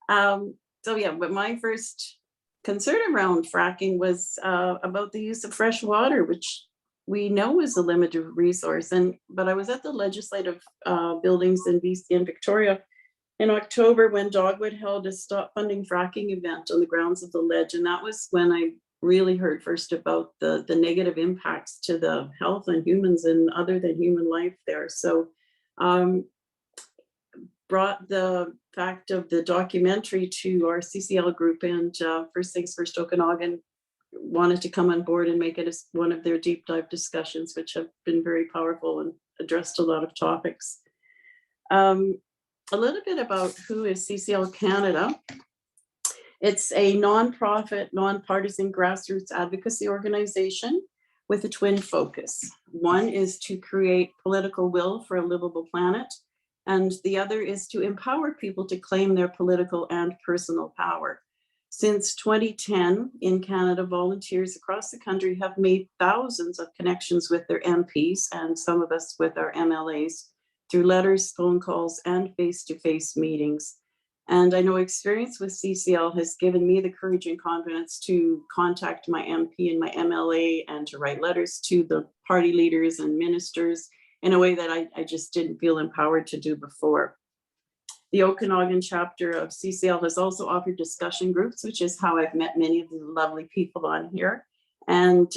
So yeah, but my first concern around fracking was about the use of fresh water, which we know is a limited resource. But I was at the legislative buildings in BC and Victoria in October when Dogwood held a Stop Funding Fracking event on the grounds of the ledge. And that was when I really heard first about the negative impacts to the health and humans and other than human life there. So brought the fact of the documentary to our CCL group, and First Things First Okanagan wanted to come on board and make it one of their deep dive discussions, which have been very powerful and addressed a lot of topics. A little bit about who is CCL Canada. It's a nonprofit, nonpartisan grassroots advocacy organization with a twin focus. One is to create political will for a livable planet, and the other is to empower people to claim their political and personal power. Since 2010, in Canada, volunteers across the country have made thousands of connections with their MPs and some of us with our MLAs through letters, phone calls, and face-to-face meetings. And I know experience with CCL has given me the courage and confidence to contact my MP and my MLA and to write letters to the party leaders and ministers in a way that I just didn't feel empowered to do before. The Okanagan chapter of CCL has also offered discussion groups, which is how I've met many of the lovely people on here, and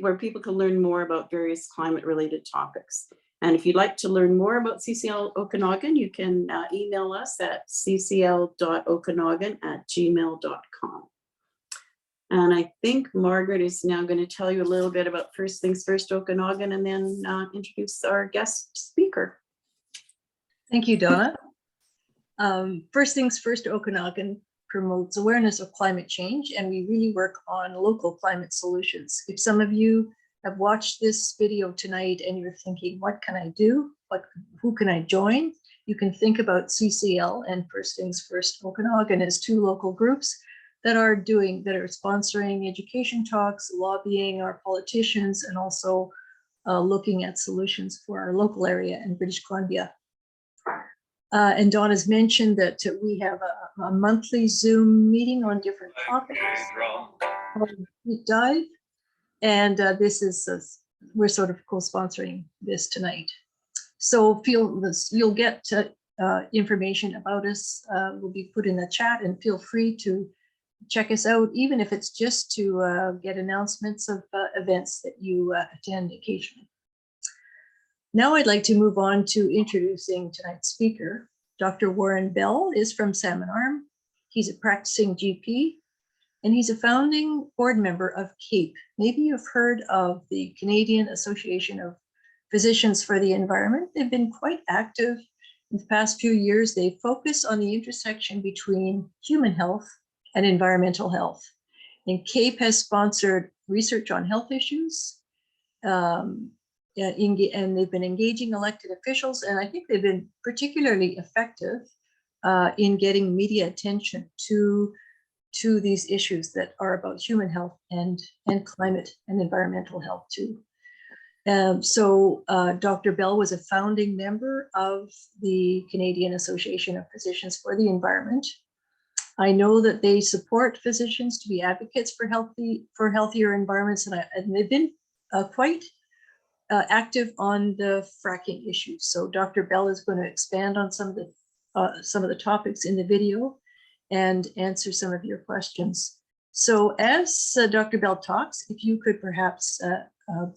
where people can learn more about various climate-related topics. And if you'd like to learn more about CCL Okanagan, you can email us at ccl.okanagan@gmail.com. And I think Margaret is now going to tell you a little bit about First Things First Okanagan and then introduce our guest speaker. Thank you, Donna. First Things First Okanagan promotes awareness of climate change, and we really work on local climate solutions. If some of you have watched this video tonight and you're thinking, what can I do? Who can I join? You can think about CCL and First Things First Okanagan as two local groups that are sponsoring education talks, lobbying our politicians, and also looking at solutions for our local area in British Columbia. And Donna's mentioned that we have a monthly Zoom meeting on different topics, deep dive. And this is, we're sort of co-sponsoring this tonight. So you'll get information about us, will be put in the chat, and feel free to check us out, even if it's just to get announcements of events that you attend occasionally. Now I'd like to move on to introducing tonight's speaker. Dr. Warren Bell is from Salmon Arm. He's a practicing GP, and he's a founding board member of CAPE. Maybe you've heard of the Canadian Association of Physicians for the Environment. They've been quite active in the past few years. They focus on the intersection between human health and environmental health. And CAPE has sponsored research on health issues, and they've been engaging elected officials, and I think they've been particularly effective in getting media attention to these issues that are about human health and climate and environmental health too. So Dr. Bell was a founding member of the Canadian Association of Physicians for the Environment. I know that they support physicians to be advocates for healthier environments, and they've been quite active on the fracking issues. So Dr. Bell is going to expand on some of the topics in the video and answer some of your questions. So as Dr. Bell talks, if you could perhaps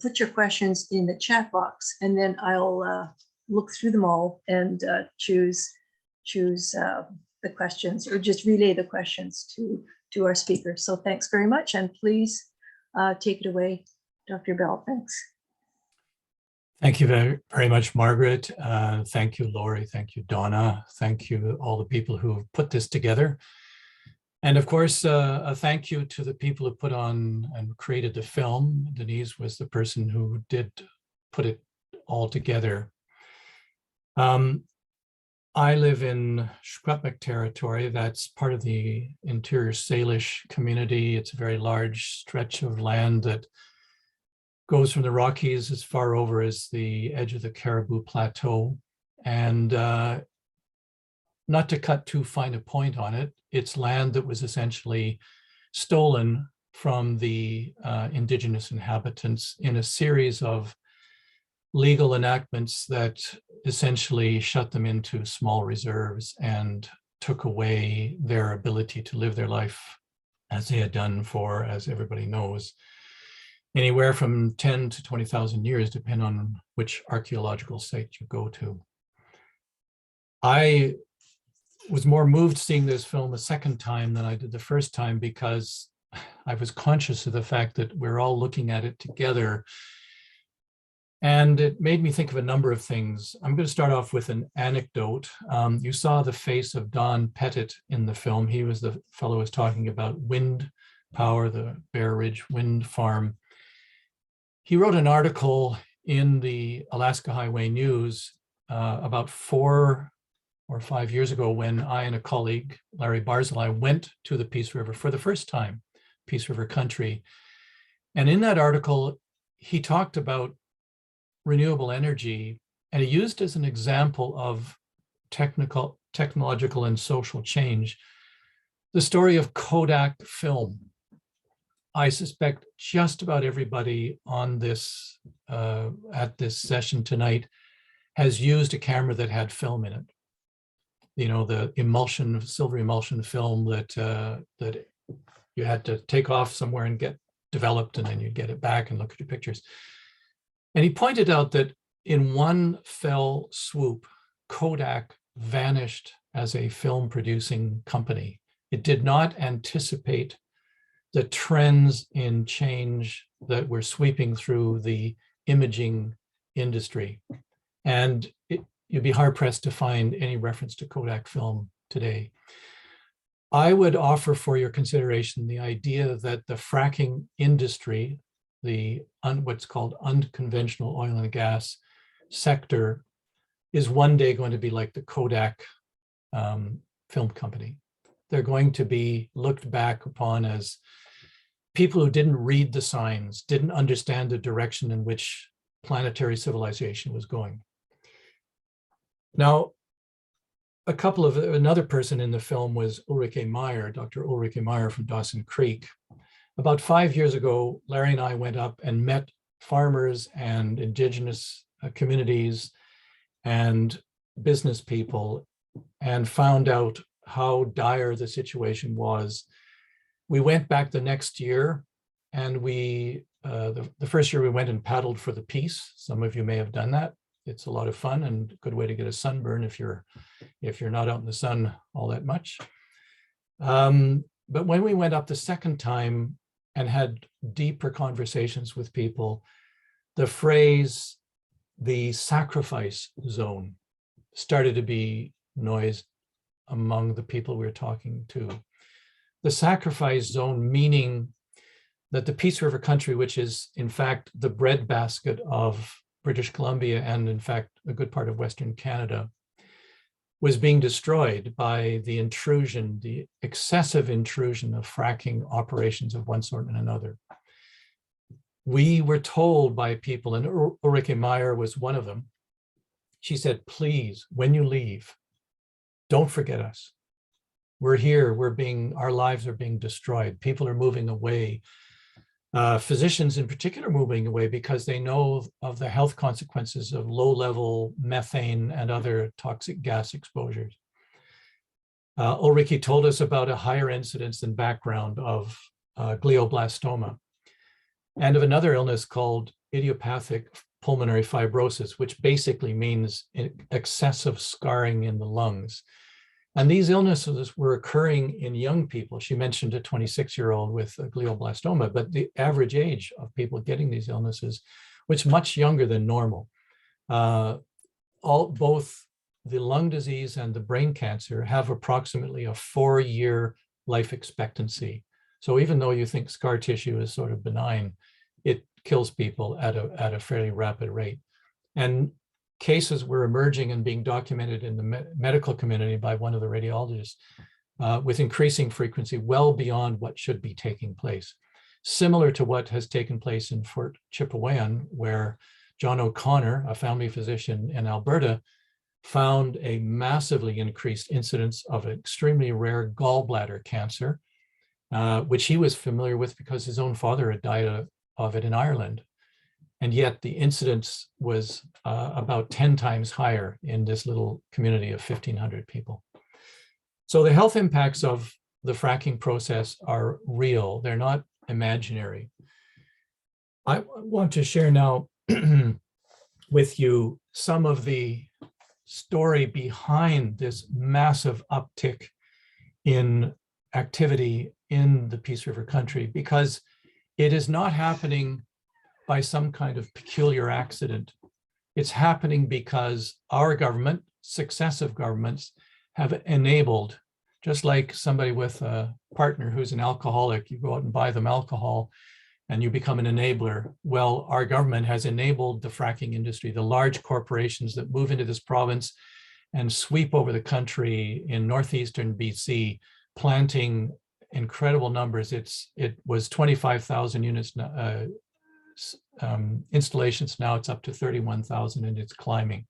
put your questions in the chat box, and then I'll look through them all and choose the questions, or just relay the questions to our speaker. So thanks very much, and please take it away, Dr. Bell. Thanks. Thank you very, very much, Margaret. Thank you, Lori. Thank you, Donna. Thank you, all the people who have put this together. And of course, a thank you to the people who put on and created the film. Denise was the person who did put it all together. I live in Secwepemc territory. That's part of the interior Salish community. It's a very large stretch of land that goes from the Rockies as far over as the edge of the Caribou Plateau. And not to cut too fine a point on it, it's land that was essentially stolen from the indigenous inhabitants in a series of legal enactments that essentially shut them into small reserves and took away their ability to live their life as they had done for, as everybody knows, anywhere from 10 to 20,000 years, depending on which archaeological site you go to. I was more moved seeing this film a second time than I did the first time, because I was conscious of the fact that we're all looking at it together. And it made me think of a number of things. I'm going to start off with an anecdote. You saw the face of Don Pettit in the film. He was the fellow who was talking about wind power, the Bear Ridge wind farm. He wrote an article in the Alaska Highway News about 4 or 5 years ago, when I and a colleague, Larry Barzilai, went to the Peace River for the first time, Peace River country. And in that article, he talked about renewable energy, and he used as an example of technological and social change the story of Kodak film. I suspect just about everybody on this at this session tonight has used a camera that had film in it. You know, the emulsion, silver emulsion film that you had to take off somewhere and get developed, and then you get it back and look at your pictures. And he pointed out that in one fell swoop, Kodak vanished as a film producing company. It did not anticipate the trends in change that were sweeping through the imaging industry. And you'd be hard pressed to find any reference to Kodak film today. I would offer for your consideration the idea that the fracking industry, what's called unconventional oil and gas sector, is one day going to be like the Kodak film company. They're going to be looked back upon as people who didn't read the signs, didn't understand the direction in which planetary civilization was going. Now, another person in the film was Ulrike Meyer, Dr. Ulrike Meyer from Dawson Creek. About 5 years ago, Larry and I went up and met farmers and indigenous communities and business people, and found out how dire the situation was. We went back the next year, and the first year we went and paddled for the peace. Some of you may have done that. It's a lot of fun and a good way to get a sunburn if you're not out in the sun all that much. But when we went up the second time and had deeper conversations with people, the phrase, the sacrifice zone, started to be noised among the people we were talking to. The sacrifice zone meaning that the Peace River country, which is in fact the breadbasket of British Columbia and in fact a good part of Western Canada, was being destroyed by the intrusion, the excessive intrusion of fracking operations of one sort and another. We were told by people, and Ulrike Meyer was one of them. She said, please, when you leave, don't forget us. We're here, our lives are being destroyed. People are moving away. Physicians in particular moving away because they know of the health consequences of low-level methane and other toxic gas exposures. Ulrike told us about a higher incidence and background of glioblastoma, and of another illness called idiopathic pulmonary fibrosis, which basically means excessive scarring in the lungs. And these illnesses were occurring in young people. She mentioned a 26-year-old with a glioblastoma, but the average age of people getting these illnesses was much younger than normal. Both the lung disease and the brain cancer have approximately a 4-year life expectancy. So even though you think scar tissue is sort of benign, it kills people at a fairly rapid rate. And cases were emerging and being documented in the medical community by one of the radiologists with increasing frequency, well beyond what should be taking place. Similar to what has taken place in Fort Chipewyan, where John O'Connor, a family physician in Alberta, found a massively increased incidence of extremely rare gallbladder cancer, which he was familiar with because his own father had died of it in Ireland. And yet the incidence was about 10 times higher in this little community of 1,500 people. So the health impacts of the fracking process are real. They're not imaginary. I want to share now with you some of the story behind this massive uptick in activity in the Peace River country, because it is not happening by some kind of peculiar accident. It's happening because our government, successive governments, have enabled, just like somebody with a partner who's an alcoholic, you go out and buy them alcohol and you become an enabler. Well, our government has enabled the fracking industry, the large corporations that move into this province and sweep over the country in Northeastern B.C, planting incredible numbers. It was 25,000 units installations. Now it's up to 31,000 and it's climbing.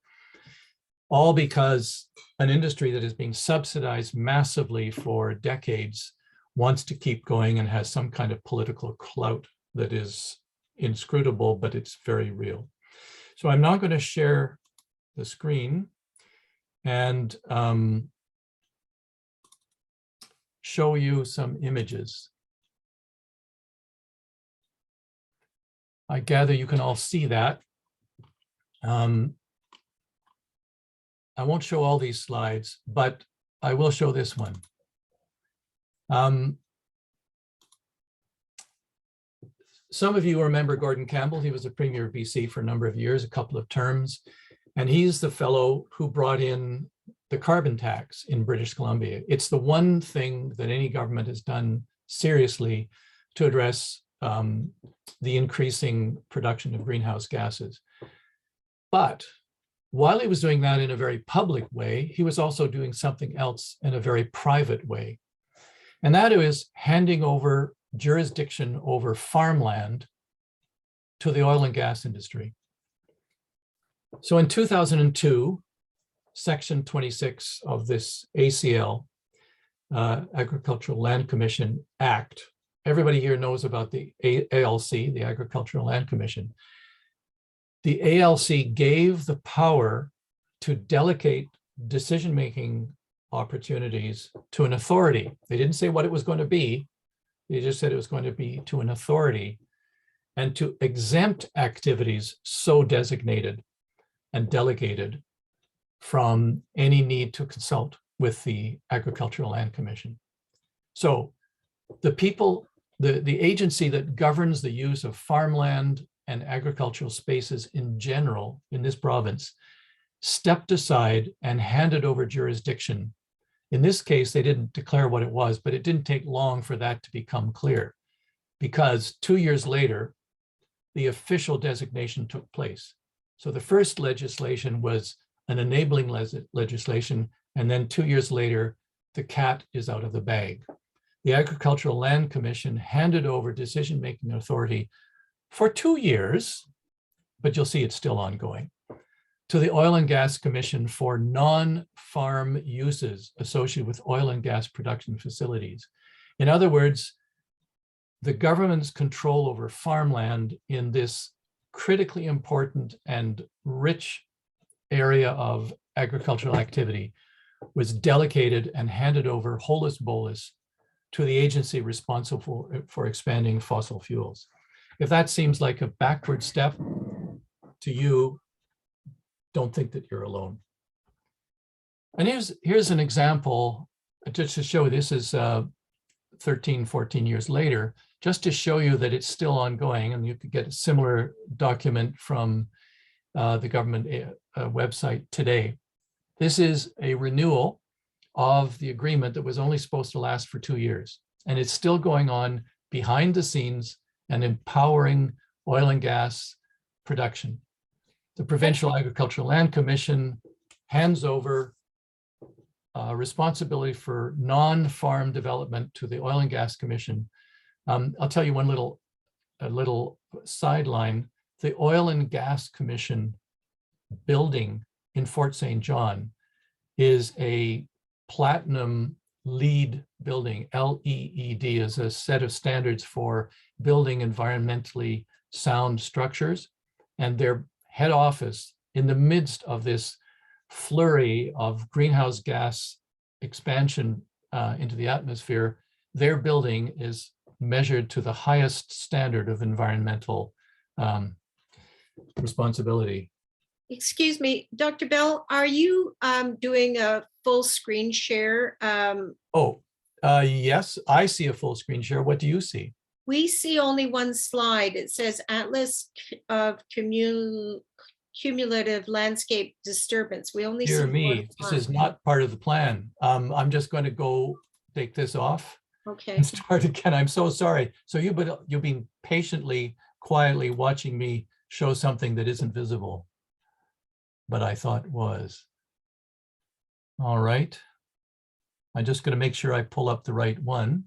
All because an industry that is being subsidized massively for decades wants to keep going and has some kind of political clout that is inscrutable, but it's very real. So I'm now going to share the screen and show you some images. I gather you can all see that. I won't show all these slides, but I will show this one. Some of you remember Gordon Campbell. He was the Premier of BC for a number of years, a couple of terms, and he's the fellow who brought in the carbon tax in British Columbia. It's the one thing that any government has done seriously to address the increasing production of greenhouse gases. But while he was doing that in a very public way, he was also doing something else in a very private way. And that is handing over jurisdiction over farmland to the oil and gas industry. So in 2002, Section 26 of this ACL, Agricultural Land Commission Act, everybody here knows about the ALC, the Agricultural Land Commission. The ALC gave the power to delegate decision-making opportunities to an authority. They didn't say what it was going to be. They just said it was going to be to an authority, and to exempt activities so designated and delegated from any need to consult with the Agricultural Land Commission. So the people, the agency that governs the use of farmland and agricultural spaces in general in this province stepped aside and handed over jurisdiction. In this case, they didn't declare what it was, but it didn't take long for that to become clear, because 2 years later, the official designation took place. So the first legislation was an enabling legislation, and then 2 years later, the cat is out of the bag. The Agricultural Land Commission handed over decision-making authority for 2 years, but you'll see it's still ongoing, to the Oil and Gas Commission for non-farm uses associated with oil and gas production facilities. In other words, the government's control over farmland in this critically important and rich area of agricultural activity was delegated and handed over holus bolus to the agency responsible for expanding fossil fuels. If that seems like a backward step to you, don't think that you're alone. And here's an example, just to show this is 13, 14 years later, just to show you that it's still ongoing, and you could get a similar document from the government website today. This is a renewal of the agreement that was only supposed to last for 2 years. And it's still going on behind the scenes and empowering oil and gas production. The Provincial Agricultural Land Commission hands over responsibility for non-farm development to the Oil and Gas Commission. I'll tell you one little sideline. The Oil and Gas Commission building in Fort St. John is a platinum LEED building. LEED is a set of standards for building environmentally sound structures. And their head office, in the midst of this flurry of greenhouse gas expansion into the atmosphere, their building is measured to the highest standard of environmental responsibility. Excuse me, Dr. Bell, are you doing a full screen share? Yes, I see a full screen share. What do you see? We see only one slide. It says Atlas of Cumulative Landscape Disturbance. We only Dear see me, one this slide. is not part of the plan. I'm just going to go take this off Okay. and start again. I'm so sorry. So you've been patiently, quietly watching me show something that isn't visible, but I thought was. All right. I'm just going to make sure I pull up the right one.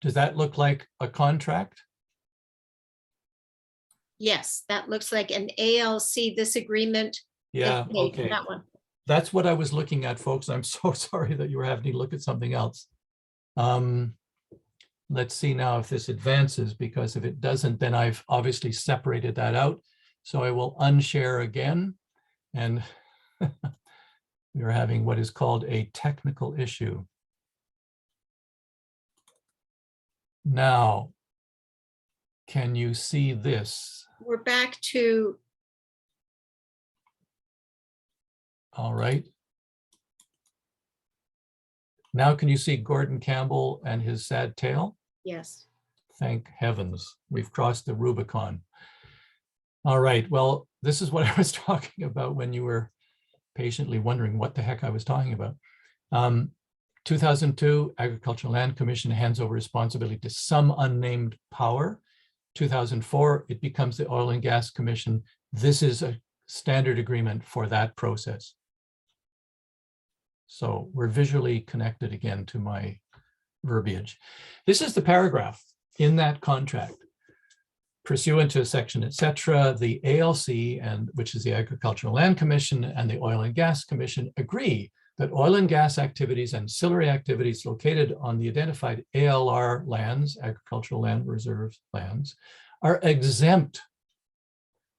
Does that look like a contract? Yes, that looks like an ALC, this agreement. Yeah, okay. That one. That's what I was looking at, folks. I'm so sorry that you were having to look at something else. Let's see now if this advances, because if it doesn't, then I've obviously separated that out. So I will unshare again. And we are having what is called a technical issue. Now, can you see this? We're back to. All right. Now, can you see Gordon Campbell and his sad tale? Yes. Thank heavens, we've crossed the Rubicon. All right, well, this is what I was talking about when you were patiently wondering what the heck I was talking about. 2002, Agricultural Land Commission hands over responsibility to some unnamed power. 2004, it becomes the Oil and Gas Commission. This is a standard agreement for that process. So we're visually connected again to my verbiage. This is the paragraph in that contract. Pursuant to section, etc., the ALC, and which is the Agricultural Land Commission, and the Oil and Gas Commission agree that oil and gas activities and ancillary activities located on the identified ALR lands, agricultural land reserve lands, are exempt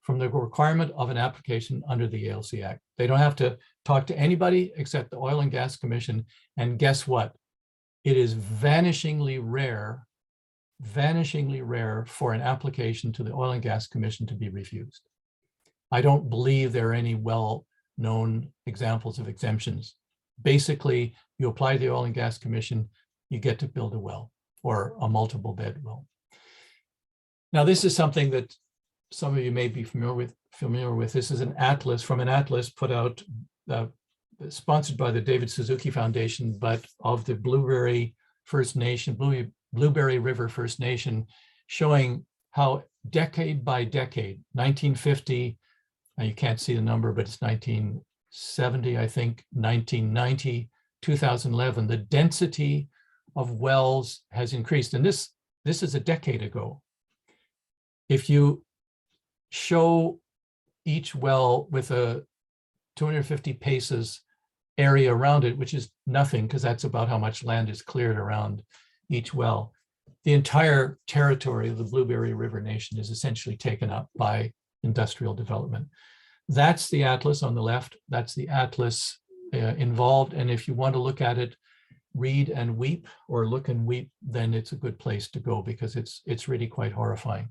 from the requirement of an application under the ALC Act. They don't have to talk to anybody except the Oil and Gas Commission. And guess what? It is vanishingly rare for an application to the Oil and Gas Commission to be refused. I don't believe there are any well-known examples of exemptions. Basically, you apply to the Oil and Gas Commission, you get to build a well or a multiple bed well. Now, this is something that some of you may be familiar with. This is an atlas from an atlas put out, sponsored by the David Suzuki Foundation, but of the Blueberry First Nation, Blueberry River First Nation, showing how decade by decade, 1950, now you can't see the number, but it's 1970, I think, 1990, 2011, the density of wells has increased. And this is a decade ago. If you show each well with a 250 paces area around it, which is nothing, because that's about how much land is cleared around each well, the entire territory of the Blueberry River Nation is essentially taken up by industrial development. That's the atlas on the left. That's the atlas involved. And if you want to look at it, read and weep, or look and weep, then it's a good place to go, because it's really quite horrifying.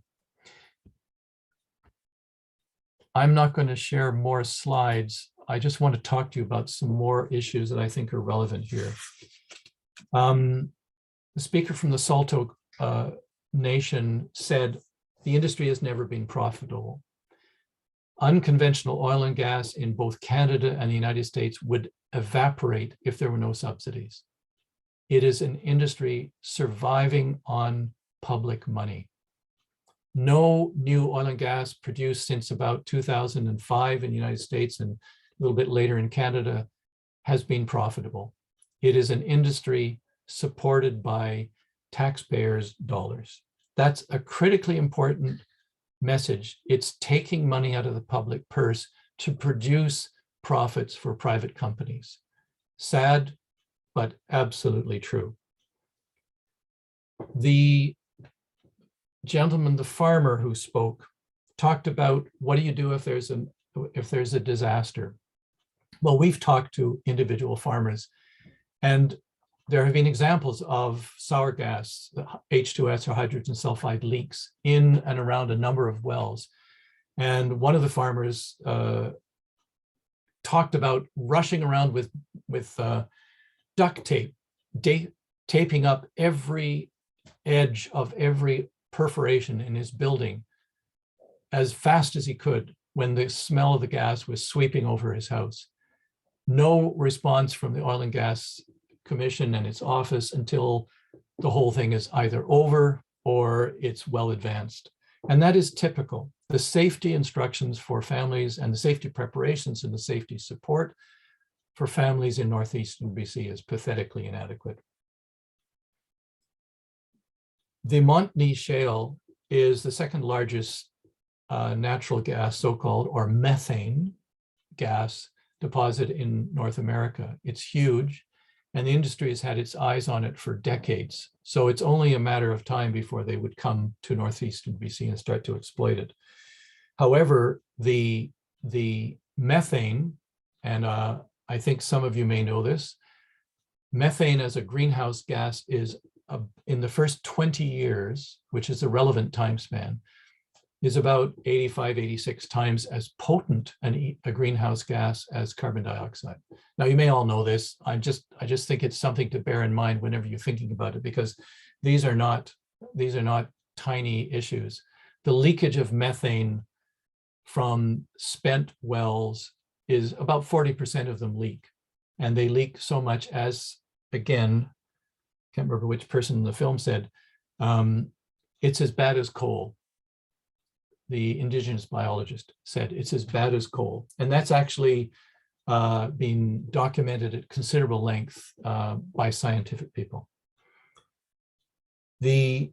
I'm not going to share more slides. I just want to talk to you about some more issues that I think are relevant here. The speaker from the Salto Nation said, the industry has never been profitable. Unconventional oil and gas in both Canada and the United States would evaporate if there were no subsidies. It is an industry surviving on public money. No new oil and gas produced since about 2005 in the United States and a little bit later in Canada has been profitable. It is an industry supported by taxpayers' dollars. That's a critically important message. It's taking money out of the public purse to produce profits for private companies. Sad, but absolutely true. The gentleman, the farmer who spoke, talked about what do you do if there's a disaster? Well, we've talked to individual farmers, and there have been examples of sour gas, H2S or hydrogen sulfide leaks in and around a number of wells. And one of the farmers talked about rushing around with duct tape, taping up every edge of every perforation in his building as fast as he could when the smell of the gas was sweeping over his house. No response from the Oil and Gas Commission and its office until the whole thing is either over or it's well advanced. And that is typical. The safety instructions for families and the safety preparations and the safety support for families in Northeastern BC is pathetically inadequate. The Montney Shale is the second largest natural gas, so-called, or methane gas deposit in North America. It's huge, and the industry has had its eyes on it for decades. So it's only a matter of time before they would come to Northeastern BC and start to exploit it. However, the methane, and I think some of you may know this, methane as a greenhouse gas is in the first 20 years, which is a relevant time span, is about 85, 86 times as potent a greenhouse gas as carbon dioxide. Now, you may all know this. I just think it's something to bear in mind whenever you're thinking about it, because these are not tiny issues. The leakage of methane from spent wells is about 40% of them leak. And they leak so much as, again, can't remember which person in the film said, it's as bad as coal. The indigenous biologist said it's as bad as coal. And that's actually been documented at considerable length by scientific people. The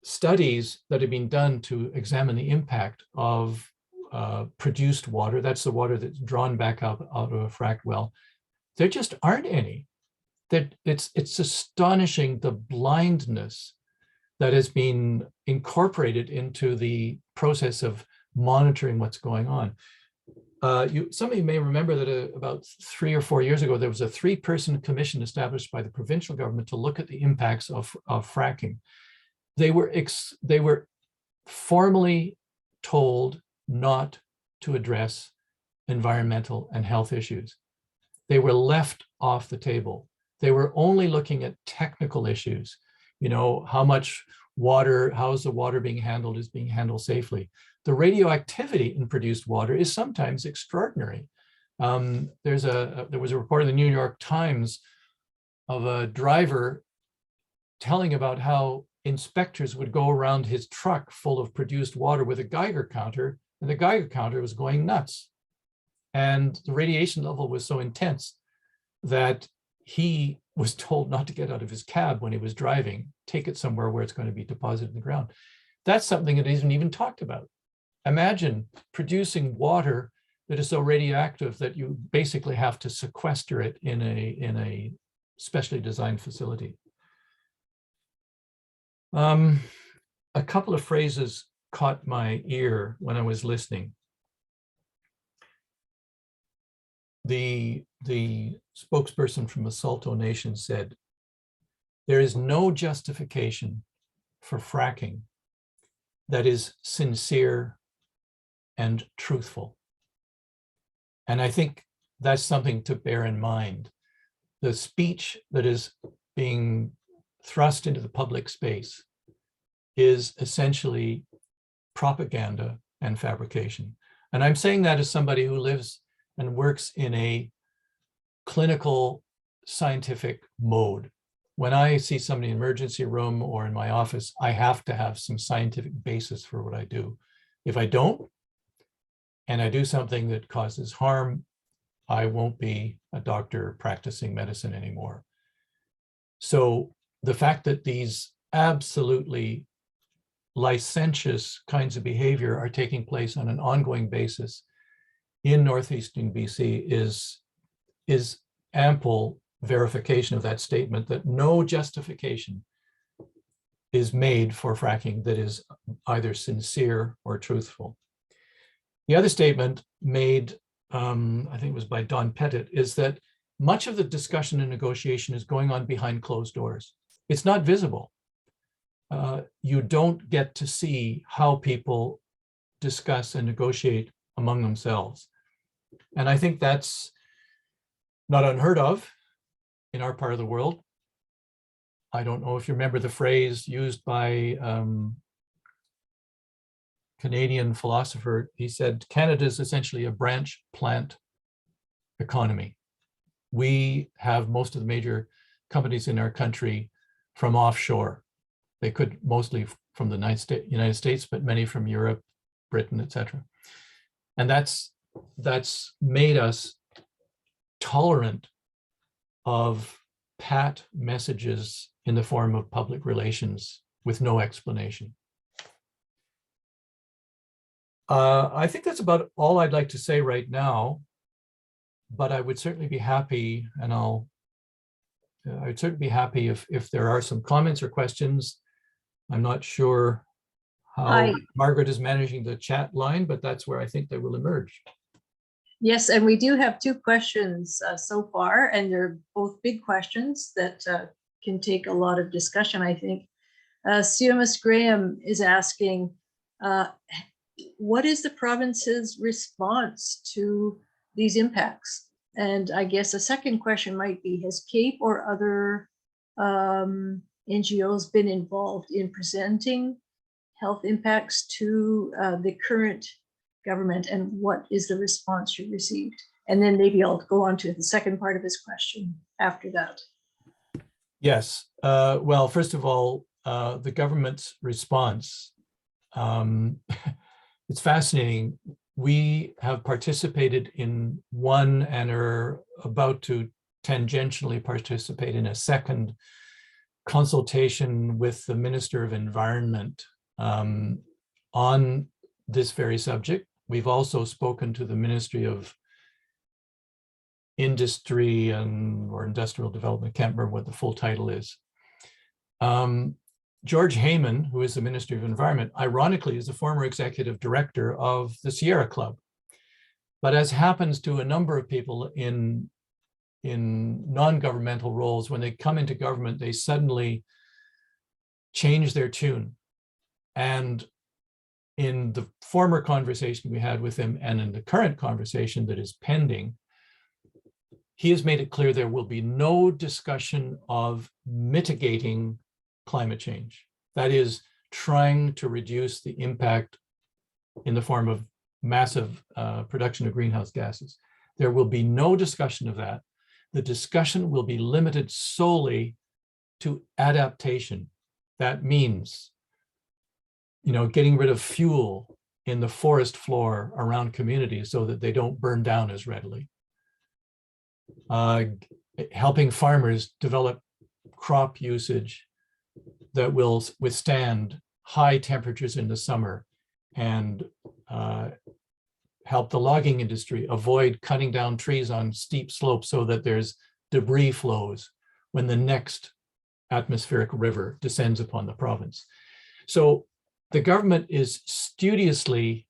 studies that have been done to examine the impact of produced water, that's the water that's drawn back out of a fracked well, there just aren't any. It's astonishing the blindness that has been incorporated into the process of monitoring what's going on. Some of you may remember that about 3 or 4 years ago, there was a 3-person commission established by the provincial government to look at the impacts of fracking. They were formally told not to address environmental and health issues. They were left off the table. They were only looking at technical issues. You know, how much water, how is the water being handled, is being handled safely. The radioactivity in produced water is sometimes extraordinary. There was a report in the New York Times of a driver telling about how inspectors would go around his truck full of produced water with a Geiger counter, and the Geiger counter was going nuts. And the radiation level was so intense that he was told not to get out of his cab when he was driving, take it somewhere where it's going to be deposited in the ground. That's something that isn't even talked about. Imagine producing water that is so radioactive that you basically have to sequester it in a specially designed facility. A couple of phrases caught my ear when I was listening. The spokesperson from the Saulteaux Nation said, there is no justification for fracking that is sincere and truthful. And I think that's something to bear in mind. The speech that is being thrust into the public space is essentially propaganda and fabrication. And I'm saying that as somebody who lives and works in a clinical scientific mode. When I see somebody in the emergency room or in my office, I have to have some scientific basis for what I do. If I don't, and I do something that causes harm, I won't be a doctor practicing medicine anymore. So the fact that these absolutely licentious kinds of behavior are taking place on an ongoing basis in Northeastern BC is ample verification of that statement, that no justification is made for fracking that is either sincere or truthful. The other statement made, I think it was by Don Pettit, is that much of the discussion and negotiation is going on behind closed doors. It's not visible. You don't get to see how people discuss and negotiate among themselves. And I think that's not unheard of in our part of the world. I don't know if you remember the phrase used by Canadian philosopher. He said, Canada is essentially a branch plant economy. We have most of the major companies in our country from offshore. They could mostly from the United States, but many from Europe, Britain, etc. And that's made us tolerant of pat messages in the form of public relations with no explanation. I think that's about all I'd like to say right now, but I would certainly be happy, and I'd certainly be happy if there are some comments or questions. I'm not sure how Margaret is managing the chat line, but that's where I think they will emerge. Yes, and we do have two questions so far, and they're both big questions that can take a lot of discussion, I think. CMS Graham is asking, what is the province's response to these impacts? And I guess a second question might be, has CAPE or other NGOs been involved in presenting health impacts to the current government, and what is the response you received? And then maybe I'll go on to the second part of his question after that. Yes. Well, first of all, the government's response, it's fascinating. We have participated in one and are about to tangentially participate in a second consultation with the Minister of Environment on this very subject. We've also spoken to the Ministry of Industry or Industrial Development. I can't remember what the full title is. George Heyman, who is the Ministry of Environment, ironically is the former executive director of the Sierra Club. But as happens to a number of people in non-governmental roles, when they come into government, they suddenly change their tune. And in the former conversation we had with him and in the current conversation that is pending, he has made it clear there will be no discussion of mitigating climate change. That is, trying to reduce the impact in the form of massive production of greenhouse gases. There will be no discussion of that. The discussion will be limited solely to adaptation. That means, getting rid of fuel in the forest floor around communities so that they don't burn down as readily. Helping farmers develop crop usage that will withstand high temperatures in the summer and help the logging industry avoid cutting down trees on steep slopes so that there's debris flows when the next atmospheric river descends upon the province. So the government is studiously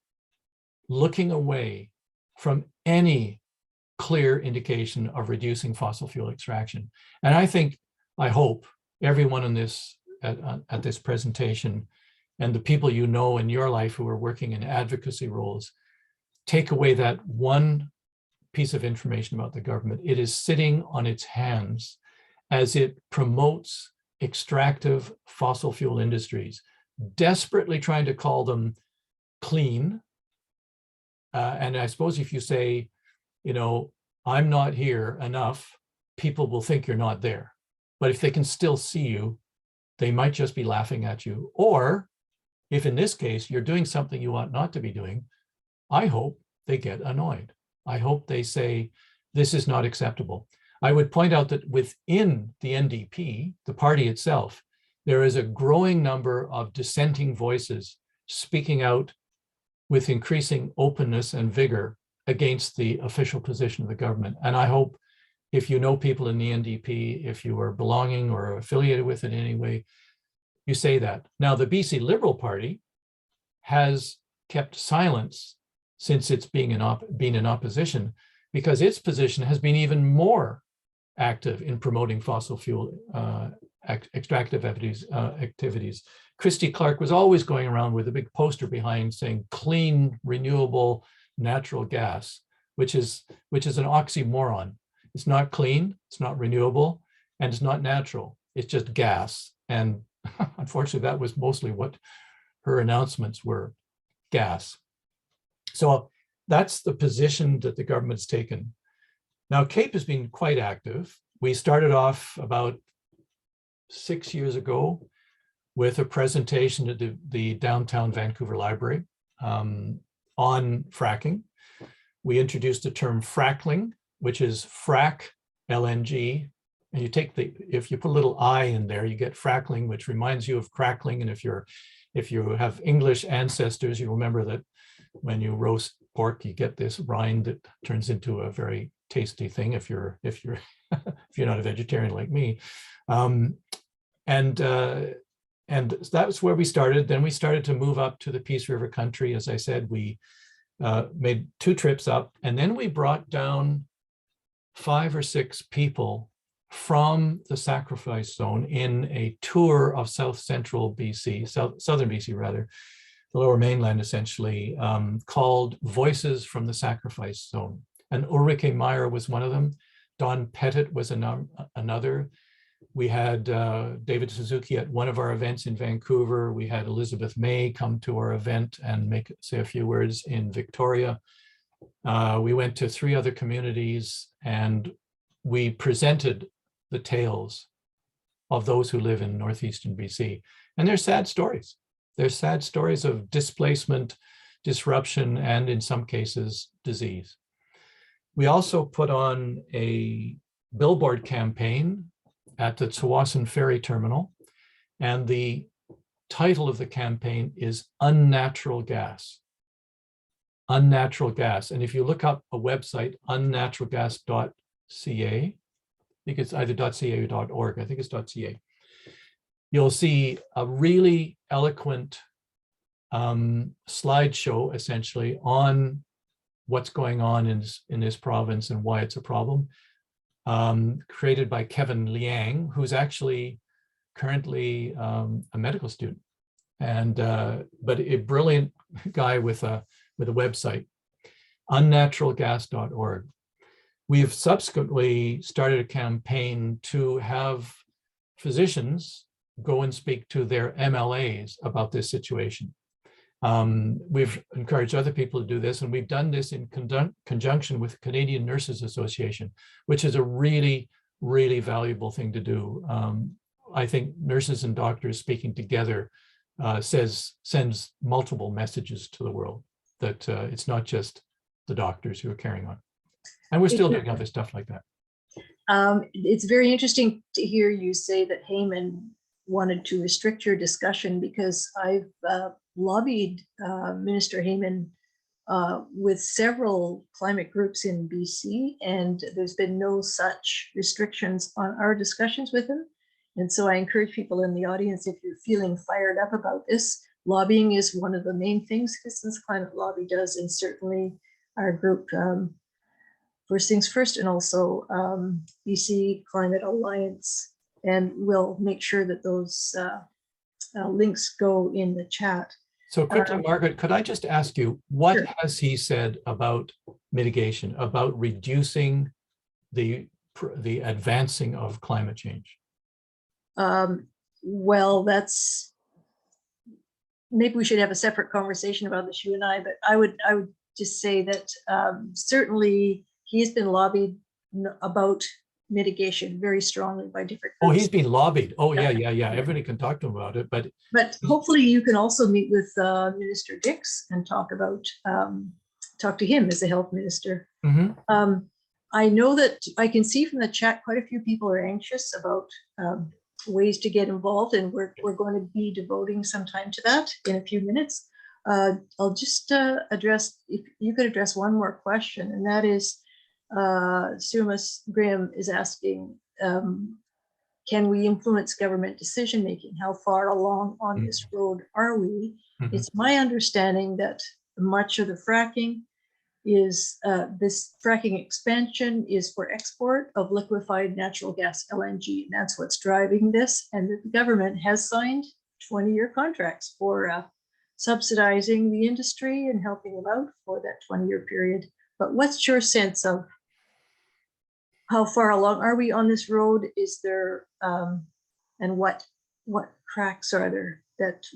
looking away from any clear indication of reducing fossil fuel extraction. And I hope everyone in this at this presentation and the people you know in your life who are working in advocacy roles take away that one piece of information about the government. It is sitting on its hands as it promotes extractive fossil fuel industries, desperately trying to call them clean. And I suppose if you say, I'm not here enough, people will think you're not there. But if they can still see you, they might just be laughing at you. Or if in this case, you're doing something you ought not to be doing, I hope they get annoyed. I hope they say, this is not acceptable. I would point out that within the NDP, the party itself, there is a growing number of dissenting voices speaking out with increasing openness and vigor against the official position of the government. And I hope if you know people in the NDP, if you are belonging or affiliated with it in any way, you say that. Now, the BC Liberal Party has kept silence since it's been in opposition, because its position has been even more active in promoting fossil fuel extractive activities. Christy Clark was always going around with a big poster behind saying clean, renewable, natural gas, which is an oxymoron. It's not clean, it's not renewable, and it's not natural. It's just gas. And unfortunately, that was mostly what her announcements were, gas. So that's the position that the government's taken. Now, CAPE has been quite active. We started off about 6 years ago with a presentation at the downtown Vancouver Library on fracking. We introduced the term frackling, which is frack, LNG, and you take if you put a little I in there, you get frackling, which reminds you of crackling. And if you have English ancestors, you remember that when you roast pork, you get this rind that turns into a very tasty thing if you're if you're not a vegetarian like me. And that's where we started. Then we started to move up to the Peace River country. As I said, we made 2 trips up, and then we brought down 5 or 6 people from the sacrifice zone in a tour of southern BC rather, the Lower Mainland essentially, called Voices from the Sacrifice Zone. And Ulrike Meyer was one of them. Don Pettit was another. We had David Suzuki at one of our events in Vancouver. We had Elizabeth May come to our event and say a few words in Victoria. We went to 3 other communities and we presented the tales of those who live in Northeastern BC. And they're sad stories. They're sad stories of displacement, disruption, and in some cases, disease. We also put on a billboard campaign at the Tsawwassen Ferry Terminal. And the title of the campaign is Unnatural Gas. Unnatural gas. And if you look up a website, unnaturalgas.ca, I think it's either .ca or .org, I think it's .ca, you'll see a really eloquent slideshow essentially on what's going on in this province and why it's a problem, created by Kevin Liang, who's actually currently a medical student, and but a brilliant guy with a website, unnaturalgas.org. We've subsequently started a campaign to have physicians go and speak to their MLAs about this situation. We've encouraged other people to do this, and we've done this in conjunction with Canadian Nurses Association, which is a really, really valuable thing to do. I think nurses and doctors speaking together sends multiple messages to the world, that it's not just the doctors who are carrying on. And we're still doing other stuff like that. It's very interesting to hear you say that Heyman wanted to restrict your discussion, because I've lobbied Minister Heyman with several climate groups in BC, and there's been no such restrictions on our discussions with him. And so I encourage people in the audience, if you're feeling fired up about this, lobbying is one of the main things Citizens Climate Lobby does, and certainly our group, First Things First, and also BC Climate Alliance. And we'll make sure that those links go in the chat. So quickly, Margaret, could I just ask you, what Sure. has he said about mitigation, about reducing the advancing of climate change? Well, that's, maybe we should have a separate conversation about this, you and I, but I would just say that certainly he has been lobbied about mitigation very strongly by different groups. Oh, he's been lobbied. Oh, yeah. Everybody can talk to him about it, but hopefully you can also meet with Minister Dix and talk to him as a health minister. Mhm. I know that I can see from the chat quite a few people are anxious about ways to get involved, and we're going to be devoting some time to that in a few minutes. I'll just address, if you could address one more question, and that is, Sumas Graham is asking, can we influence government decision-making? How far along on this road are we? It's my understanding that much of the fracking is, this fracking expansion is for export of liquefied natural gas, LNG, and that's what's driving this. And that the government has signed 20-year contracts for subsidizing the industry and helping them out for that 20-year period. But what's your sense of how far along are we on this road? Is there, and what cracks are there that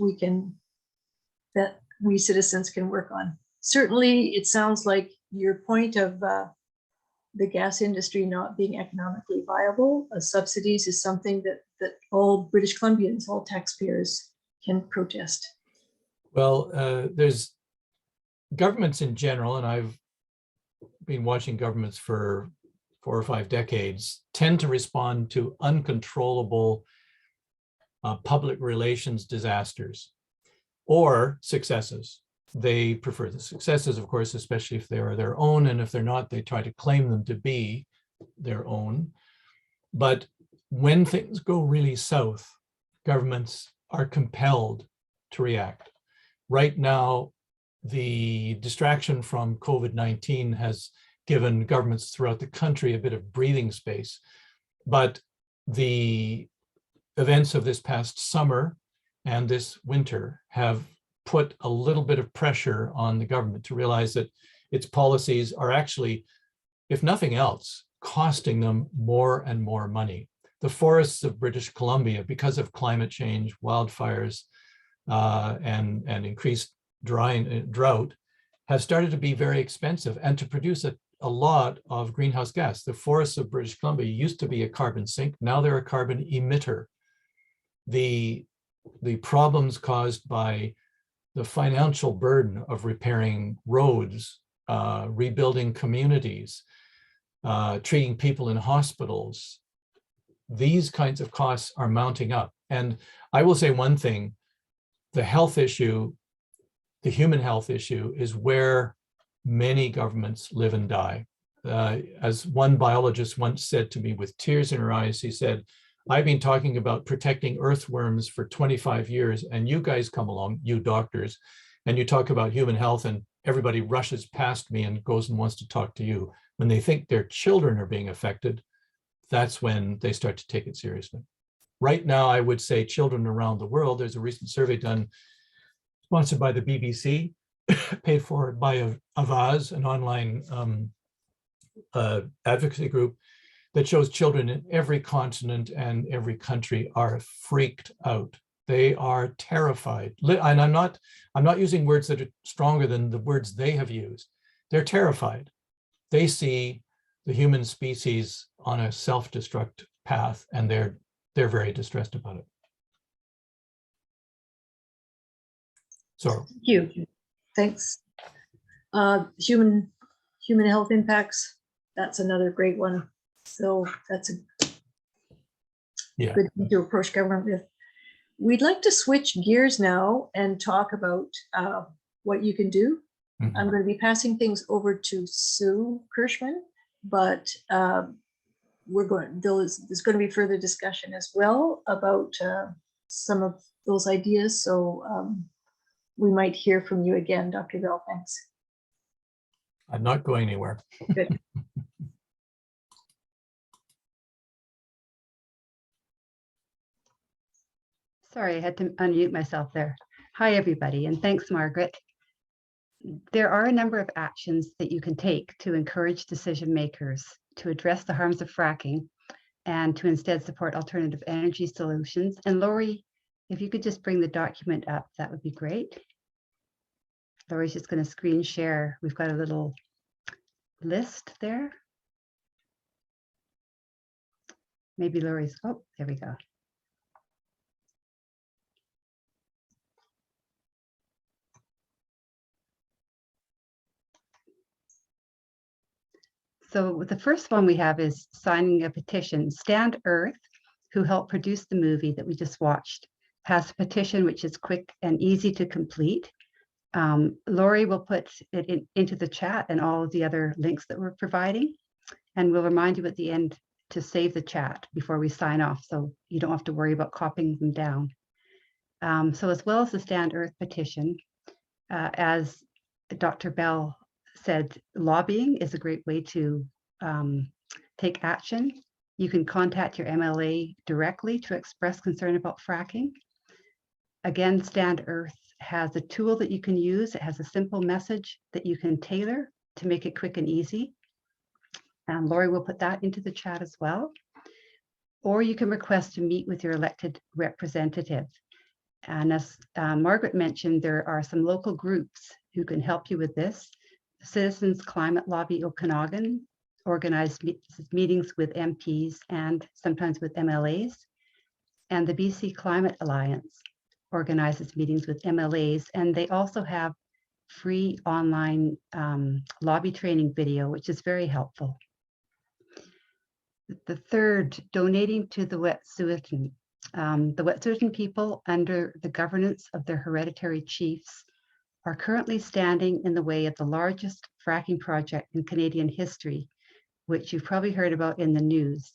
we citizens can work on? Certainly, it sounds like your point of the gas industry not being economically viable, subsidies is something that all British Columbians, all taxpayers can protest. Well, there's governments in general, and I've been watching governments for 4 or 5 decades, tend to respond to uncontrollable public relations disasters or successes. They prefer the successes, of course, especially if they are their own, and if they're not, they try to claim them to be their own. But when things go really south, governments are compelled to react. Right now, the distraction from COVID-19 has given governments throughout the country a bit of breathing space. But the events of this past summer and this winter have put a little bit of pressure on the government to realize that its policies are actually, if nothing else, costing them more and more money. The forests of British Columbia, because of climate change, wildfires, and increased drought, have started to be very expensive, and to produce a lot of greenhouse gas. The forests of British Columbia used to be a carbon sink. Now they're a carbon emitter. The problems caused by the financial burden of repairing roads, rebuilding communities, treating people in hospitals, these kinds of costs are mounting up. And I will say one thing, the health issue, the human health issue, is where many governments live and die. As one biologist once said to me with tears in her eyes, he said, I've been talking about protecting earthworms for 25 years, and you guys come along, you doctors, and you talk about human health, and everybody rushes past me and goes and wants to talk to you. When they think their children are being affected, that's when they start to take it seriously. Right now, I would say children around the world, there's a recent survey done, sponsored by the BBC, paid for by Avaz, an online advocacy group, that shows children in every continent and every country are freaked out. They are terrified. And I'm not using words that are stronger than the words they have used. They're terrified. They see the human species on a self-destruct path, and they're very distressed about it. So Thank you. Thanks. Human health impacts, that's another great one. So that's a good thing to approach government with. We'd like to switch gears now and talk about what you can do. I'm going to be passing things over to Sue Kirschman, but there's going to be further discussion as well about some of those ideas. So we might hear from you again, Dr. Bell. Thanks. I'm not going anywhere. Good. Sorry, I had to unmute myself there. Hi, everybody, and thanks, Margaret. There are a number of actions that you can take to encourage decision makers to address the harms of fracking and to instead support alternative energy solutions. And Lori, if you could just bring the document up, that would be great. Lori's just going to screen share. We've got a little list there. Maybe Lori's, oh, there we go. So the first one we have is signing a petition. Stand.earth who helped produce the movie that we just watched, has a petition which is quick and easy to complete. Lori will put it into the chat and all of the other links that we're providing. And we'll remind you at the end to save the chat before we sign off, so you don't have to worry about copying them down. So as well as the Stand.earth petition, as Dr. Bell said, lobbying is a great way to take action. You can contact your MLA directly to express concern about fracking. Again, Stand.earth has a tool that you can use. It has a simple message that you can tailor to make it quick and easy. And Lori will put that into the chat as well. Or you can request to meet with your elected representative. And as Margaret mentioned, there are some local groups who can help you with this. Citizens Climate Lobby Okanagan organized meetings with MPs and sometimes with MLAs. And the BC Climate Alliance organizes meetings with MLAs, and they also have free online lobby training video, which is very helpful. The third, donating to the Wet'suwet'en. The Wet'suwet'en people, under the governance of their hereditary chiefs, are currently standing in the way of the largest fracking project in Canadian history, which you've probably heard about in the news.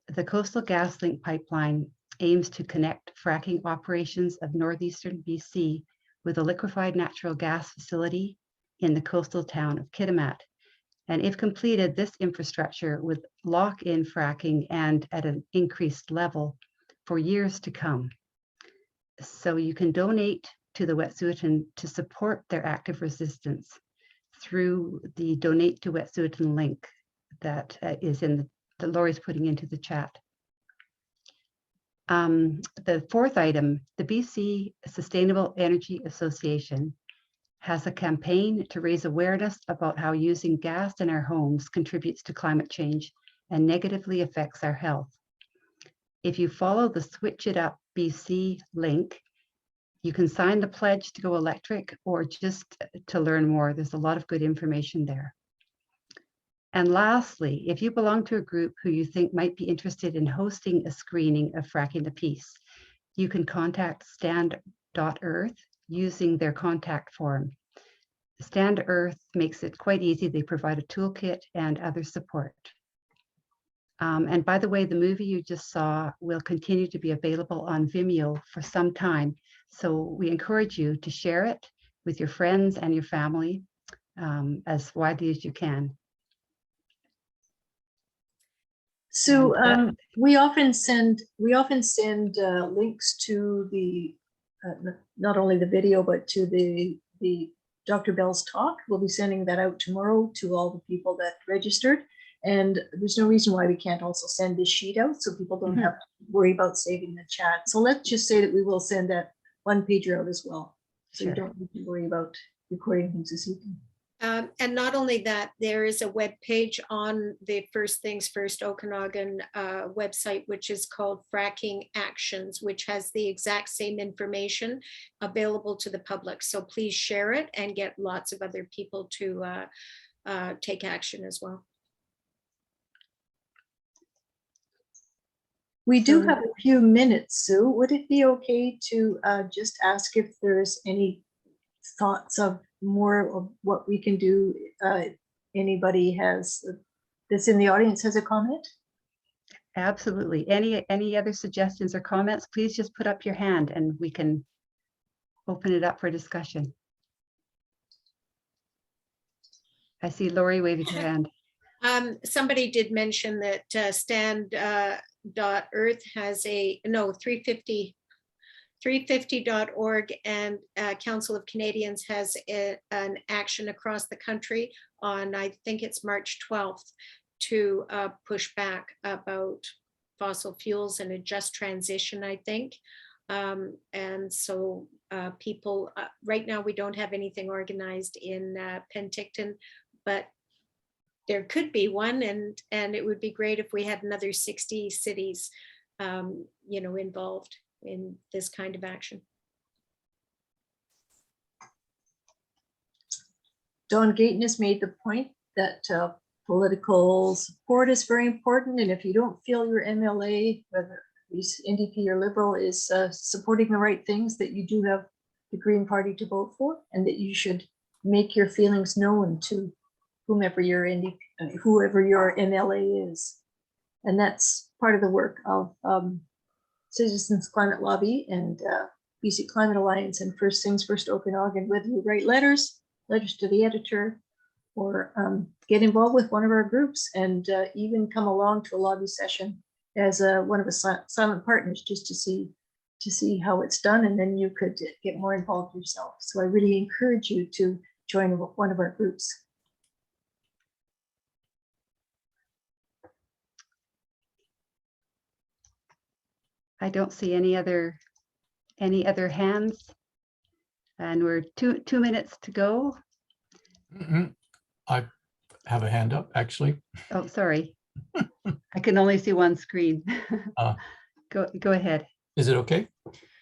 The Coastal Gaslink pipeline aims to connect fracking operations of Northeastern B.C. with a liquefied natural gas facility in the coastal town of Kitimat. And if completed, this infrastructure would lock in fracking and at an increased level for years to come. So you can donate to the Wet'suwet'en to support their active resistance through the Donate to Wet'suwet'en link that is in that Lori's putting into the chat. The fourth item, the BC Sustainable Energy Association has a campaign to raise awareness about how using gas in our homes contributes to climate change and negatively affects our health. If you follow the Switch It Up BC link, you can sign the pledge to go electric or just to learn more. There's a lot of good information there. And lastly, if you belong to a group who you think might be interested in hosting a screening of Fracking the Peace, you can contact Stand.earth using their contact form. Stand.earth makes it quite easy. They provide a toolkit and other support. And by the way, the movie you just saw will continue to be available on Vimeo for some time. So we encourage you to share it with your friends and your family as widely as you can. So we often send links to the not only the video but to the Dr. Bell's talk. We'll be sending that out tomorrow to all the people that registered, and there's no reason why we can't also send this sheet out so people don't have to worry about saving the chat. So let's just say that we will send that one pager out as well, so you don't need to worry about recording things this evening. And not only that, there is a web page on the First Things First Okanagan website, which is called Fracking Actions, which has the exact same information available to the public. So please share it and get lots of other people to take action as well. We do have a few minutes, Sue. Would it be okay to just ask if there's any thoughts of more of what we can do? Anybody has that's in the audience has a comment? Absolutely. Any other suggestions or comments, please just put up your hand and we can open it up for discussion. I see Lori waving her hand. Somebody did mention that Stand.earth has a 350.org and Council of Canadians has an action across the country on, I think it's March 12th, to push back about fossil fuels and a just transition, I think. And so people, right now we don't have anything organized in Penticton, but there could be one, and it would be great if we had another 60 cities, involved in this kind of action. Don Gayton has made the point that political support is very important, and if you don't feel your MLA, whether NDP or Liberal is supporting the right things, that you do have the Green Party to vote for, and that you should make your feelings known to whoever your MLA is. And that's part of the work of Citizens Climate Lobby and BC Climate Alliance and First Things First Okanagan, whether you write letters to the editor, or get involved with one of our groups, and even come along to a lobby session as one of the silent partners, just to see how it's done, and then you could get more involved yourself. So I really encourage you to join one of our groups. I don't see any other hands, and we're two minutes to go. I have a hand up, actually. Oh, sorry. I can only see one screen. Go ahead. Is it okay?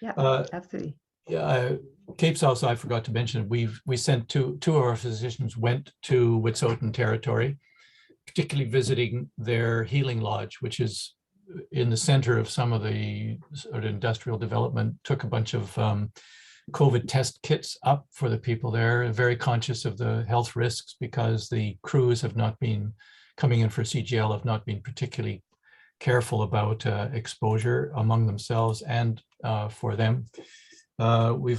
Yeah, absolutely. Yeah, Cape South, I forgot to mention, we sent two of our physicians went to Wet'suwet'en territory, particularly visiting their healing lodge, which is in the center of some of the sort of industrial development. Took a bunch of COVID test kits up for the people there, very conscious of the health risks, because the crews have not been coming in for CGL, have not been particularly careful about exposure among themselves and for them. We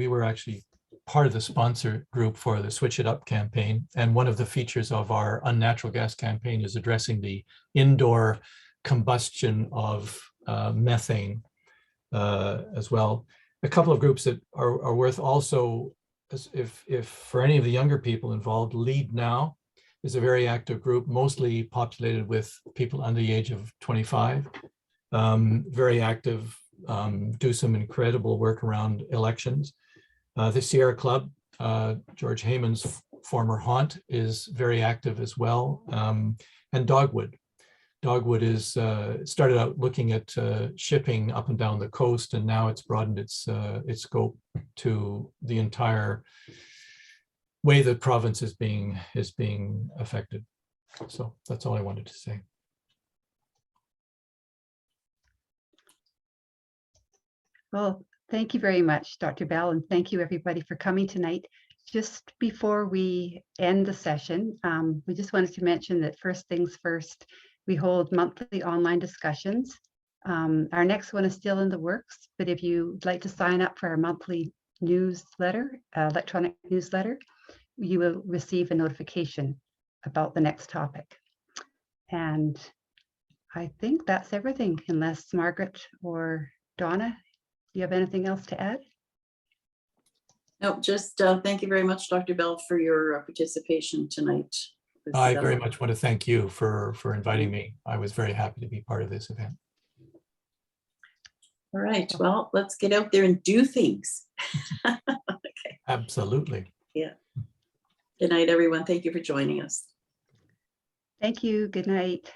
were actually part of the sponsor group for the Switch It Up campaign. And one of the features of our unnatural gas campaign is addressing the indoor combustion of methane as well. A couple of groups that are worth also, if for any of the younger people involved, Lead Now is a very active group, mostly populated with people under the age of 25. Very active, do some incredible work around elections. The Sierra Club, George Heyman's former haunt, is very active as well. And Dogwood. Dogwood is started out looking at shipping up and down the coast, and now it's broadened its scope to the entire way the province is being affected. So that's all I wanted to say. Well, thank you very much, Dr. Bell, and thank you everybody for coming tonight. Just before we end the session, we just wanted to mention that First Things First, we hold monthly online discussions. Our next one is still in the works, but if you'd like to sign up for our monthly newsletter, electronic newsletter, you will receive a notification about the next topic. And I think that's everything, unless Margaret or Donna, do you have anything else to add? No, just thank you very much, Dr. Bell, for your participation tonight. I very much want to thank you for inviting me. I was very happy to be part of this event. All right, well, let's get out there and do things. Okay. Absolutely. Yeah. Good night, everyone. Thank you for joining us. Thank you. Good night.